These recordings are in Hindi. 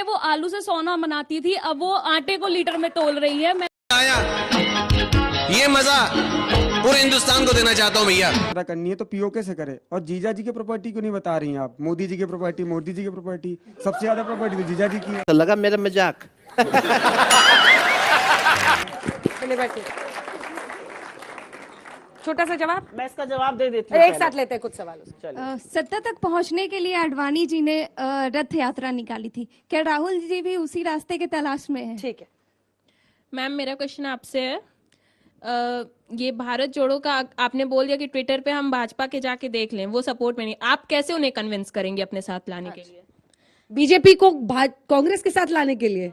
पहले वो आलू से सोना बनाती थी, अब वो आटे को लीटर में तोल रही है। मैं ये मजा पूरे हिंदुस्तान को देना चाहता हूँ भैया। करनी है तो पीओके से करे। और जीजा जी की प्रॉपर्टी क्यों नहीं बता रही हैं आप? मोदी जी की प्रॉपर्टी, मोदी जी की प्रॉपर्टी, सबसे ज्यादा प्रॉपर्टी तो जीजा जी की है। तो लगा मेरा मजाक। छोटा सा जवाब मैं इसका जवाब दे देती हूँ। एक साथ लेते हैं कुछ सवालों। सत्ता तक पहुंचने के लिए आडवाणी जी ने रथ यात्रा निकाली थी, क्या राहुल जी भी उसी रास्ते के तलाश में हैं? ठीक है मैम, मेरा क्वेश्चन आपसे है, ये भारत जोड़ो का आपने बोल दिया कि ट्विटर पे हम भाजपा के जाके देख लें, वो सपोर्ट में नहीं, आप कैसे उन्हें कन्विंस करेंगे अपने साथ लाने के लिए? बीजेपी को कांग्रेस के साथ लाने के लिए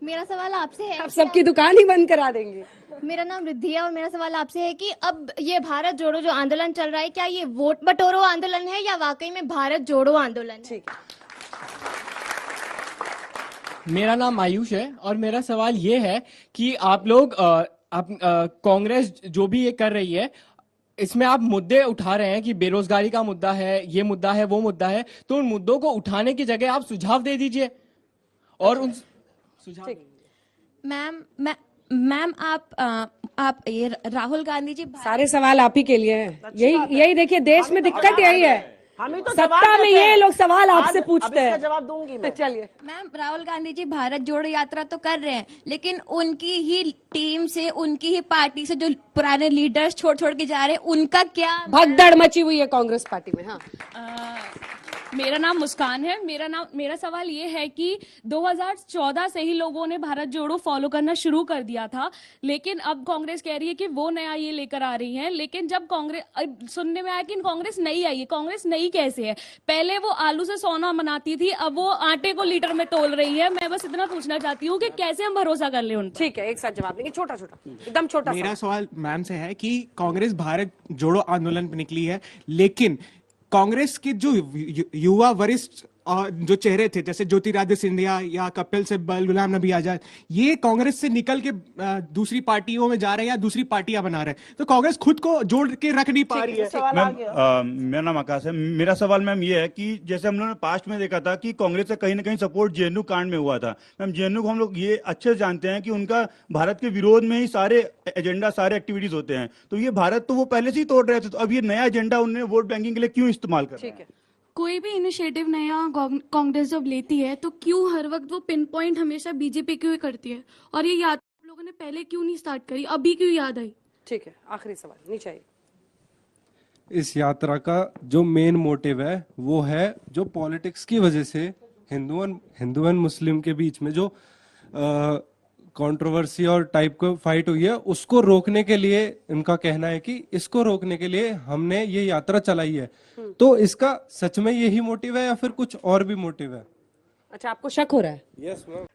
मेरा सवाल आपसे है, आप सबकी दुकान ही बंद करा देंगे। मेरा नाम रिद्धि है और मेरा सवाल आपसे है कि अब ये भारत जोड़ो जो आंदोलन चल रहा है, क्या ये वोट बटोरो आंदोलन है या वाकई में भारत जोड़ो आंदोलन है? ठीक है। मेरा नाम आयुष है और मेरा सवाल ये है कि आप लोग कांग्रेस जो भी ये कर रही है, इसमें आप मुद्दे उठा रहे हैं कि बेरोजगारी का मुद्दा है, ये मुद्दा है, वो मुद्दा है, तो उन मुद्दों को उठाने की जगह आप सुझाव दे दीजिए और उन सुझाव। मैम आप ये राहुल गांधी जी सारे सवाल आप ही के लिए हैं। यही देखिए, देश में दिक्कत यही है, हम ही तो सत्ता में ये लोग सवाल आपसे पूछते हैं। जवाब दूंगी मैं। चलिए मैम, राहुल गांधी जी भारत जोड़ो यात्रा तो कर रहे हैं, लेकिन उनकी ही टीम से, उनकी ही पार्टी से जो पुराने लीडर्स छोड़ के जा रहे हैं, उनका क्या भगदड़ मची हुई है कांग्रेस पार्टी में। हाँ, मेरा नाम मुस्कान है। मेरा सवाल ये है कि 2014 से ही लोगों ने भारत जोड़ो फॉलो करना शुरू कर दिया था, लेकिन अब कांग्रेस कह रही है कि वो नया ये लेकर आ रही है। लेकिन जब कांग्रेस सुनने में आया कि कांग्रेस नई आई है, कांग्रेस नई कैसे है? पहले वो आलू से सोना बनाती थी, अब वो आटे को लीटर में तोल रही है। मैं बस इतना पूछना चाहती हूँ कि कैसे हम भरोसा कर ले उन पर? ठीक है, एक साथ जवाब देंगे, छोटा एकदम छोटा। मेरा सवाल मैम से है कि कांग्रेस भारत जोड़ो आंदोलन पर निकली है, लेकिन कांग्रेस के जो युवा वरिष्ठ जो चेहरे थे, जैसे ज्योतिरादित्य सिंधिया या कपिल सिब्बल, गुलाम नबी आजाद, ये कांग्रेस से निकल के दूसरी पार्टियों में जा रहे हैं या दूसरी पार्टियां बना रहे हैं, तो कांग्रेस खुद को जोड़ के रख नहीं पा रही है। मैम, मेरा नाम आकाश है। मेरा सवाल मैम ये है कि जैसे हम लोगों ने पास्ट में देखा था कि कांग्रेस का कहीं ना कहीं सपोर्ट जेएनयू कांड में हुआ था। मैम, जेएनयू को हम लोग ये अच्छे जानते हैं कि उनका भारत के विरोध में ही सारे एजेंडा, सारे एक्टिविटीज होते हैं, तो ये भारत तो वो पहले से ही तोड़ रहे थे, तो अब ये नया एजेंडा उन्हें वोट बैंकिंग के लिए क्यों इस्तेमाल कर रहे हैं? कोई भी इनिशिएटिव नया कांग्रेस जब लेती है तो क्यों हर वक्त वो पिन पॉइंट हमेशा बीजेपी क्यों करती है? और ये यात्रा लोगों ने पहले क्यों नहीं स्टार्ट करी, अभी क्यों याद आई? ठीक है, आखिरी सवाल नीचे आइए। इस यात्रा का जो मेन मोटिव है वो है जो पॉलिटिक्स की वजह से हिंदू एंड मुस्लिम के बीच में जो कंट्रोवर्सी और टाइप को फाइट हुई है, उसको रोकने के लिए इनका कहना है कि इसको रोकने के लिए हमने ये यात्रा चलाई है। तो इसका सच में यही मोटिव है या फिर कुछ और भी मोटिव है? अच्छा, आपको शक हो रहा है? Yes ma'am.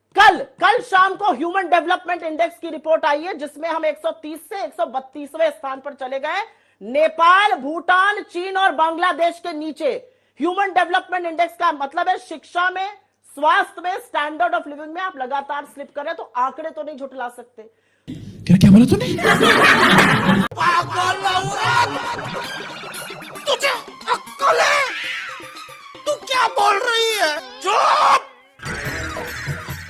कल शाम को ह्यूमन डेवलपमेंट इंडेक्स की रिपोर्ट आई है, जिसमें हम 130 से 132वें स्थान पर चले गए। नेपाल, भूटान, चीन और बांग्लादेश के नीचे। ह्यूमन डेवलपमेंट इंडेक्स का मतलब है शिक्षा में, स्वास्थ्य में, स्टैंडर्ड ऑफ लिविंग में आप लगातार स्लिप कर रहे हैं, तो आंकड़े तो नहीं झुठला सकते। क्या बोला तूने? तुझे अक्ल है? तू क्या बोल रही है? चुप!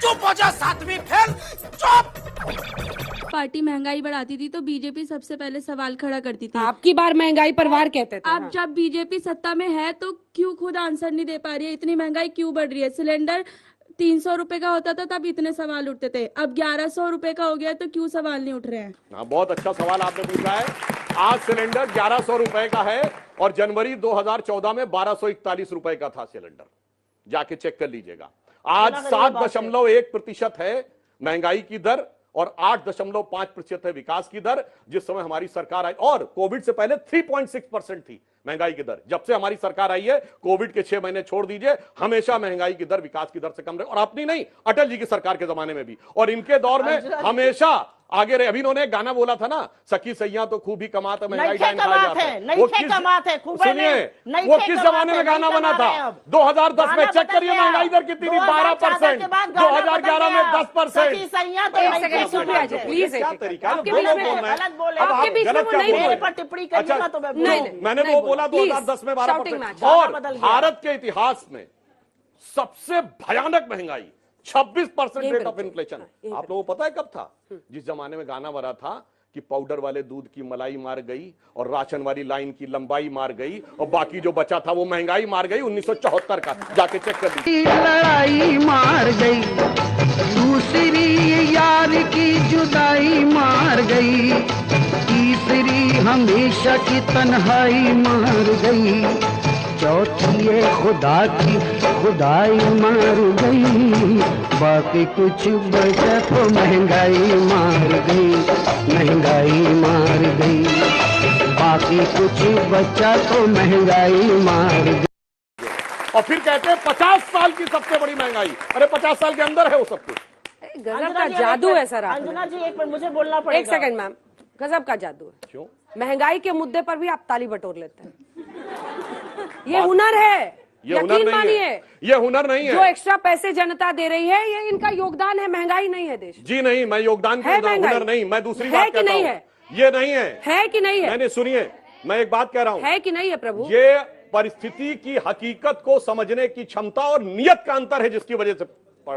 चुप हो जा, सातवीं फेल, चुप! पार्टी महंगाई बढ़ाती थी तो बीजेपी सबसे पहले सवाल खड़ा करती थी। आपकी बार महंगाई पर वार कहते थे। अब जब बीजेपी सत्ता में है तो क्यों खुद आंसर नहीं दे पा रही है? इतनी महंगाई क्यों बढ़ रही है? सिलेंडर 300 रुपए का होता था तब इतने सवाल उठते थे, अब 1100 रुपए का हो गया तो क्यों सवाल नहीं उठ रहे हैं? बहुत अच्छा सवाल आपने पूछा है। आज सिलेंडर 1100 रुपए का है और जनवरी 2014 में 1241 रुपए का था सिलेंडर। जाके चेक कर लीजिएगा। आज 7.1% है महंगाई की दर और 8.5% है विकास की दर, जिस समय हमारी सरकार आई। और कोविड से पहले 3.6% थी महंगाई की दर। जब से हमारी सरकार आई है, कोविड के 6 महीने छोड़ दीजिए, हमेशा महंगाई की दर विकास की दर से कम रही। और अपनी नहीं, अटल जी की सरकार के जमाने में भी, और इनके दौर में हमेशा आगे रहे। अभी इन्होंने एक गाना बोला था ना, सखी सैया तो खूब ही कमाता, महंगाई डाइन खाया जाता है। वो किस जमाने में गाना बना था? 2010 में। चेक करिए महंगाई दर कितनी थी, 12%। 2011 में 10%। क्या तरीका है बोलना है? अब आप गलत क्या टिप्पणी करिएगा तो मैंने वो बोला 2010 में 12%। और भारत के इतिहास में सबसे भयानक महंगाई 26% रेट ऑफ इन्फ्लेशन। आप लोगों को पता है कब था? जिस जमाने में गाना बना था कि पाउडर वाले दूध की मलाई मार गई और राशन वाली लाइन की लंबाई मार गई और बाकी जो बचा था वो महंगाई मार गई। 1974 का जाके चेक कर लीजिए। लड़ाई मार गई, दूसरी यार की जुदाई मार गई, तीसरी हमेशा की तन्हाई मार गई, चौथी ये खुदा की खुदाई मार गई, बाकी कुछ बचा तो महंगाई मार गई, महंगाई मार गई, बाकी कुछ बचा तो महंगाई मार गई। और फिर कहते हैं 50 साल की सबसे बड़ी महंगाई। अरे 50 साल के अंदर है वो सब कुछ। गजब का जादू है सर। अंजना जी एक मिनट मुझे बोलना पड़ेगा। एक सेकंड मैम, गजब का जादू है। क्यों? महंगाई के मुद्दे पर भी आप ताली बटोर लेते हैं। ये हुनर है, ये हुनर यकीन नहीं मानिए। है, ये हुनर नहीं है। जो एक्स्ट्रा पैसे जनता दे रही है ये इनका योगदान है, महंगाई नहीं है देश। जी नहीं, मैं योगदान है कहता हूं, महंगाई। हुनर नहीं। मैं दूसरी है बात कि कहता नहीं हूं। है? ये नहीं है कि नहीं है? मैंने सुनिए, मैं एक बात कह रहा हूं। है कि नहीं है प्रभु? ये परिस्थिति की हकीकत को समझने की क्षमता और नियत का अंतर है जिसकी वजह से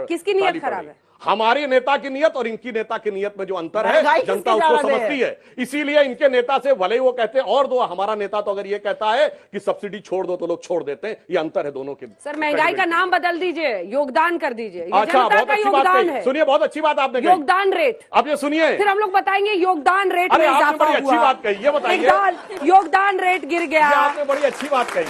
किसकी नियत खराब है? हमारे नेता की नियत और इनकी नेता की नियत में जो अंतर है महंगाई जनता किसकी उसको ज्यादा समझती है। इसीलिए इनके नेता से भले ही वो कहते हैं और दो, हमारा नेता तो अगर ये कहता है कि सब्सिडी छोड़ दो तो लोग छोड़ देते हैं। ये अंतर है दोनों के। सर महंगाई का नाम बदल दीजिए, योगदान कर दीजिए। ये अच्छा, जनता बहुत का अच्छी बात योगदान कही। है। सुनिए, बहुत अच्छी बात आपने कही। योगदान रेट। अब ये सुनिए, फिर हम लोग बताएंगे योगदान रेट में अरे आपने इजाफा बड़ी अच्छी हुआ। बात कही, ये बताइए। योगदान रेट गिर गया। आपने बड़ी अच्छी बात कही।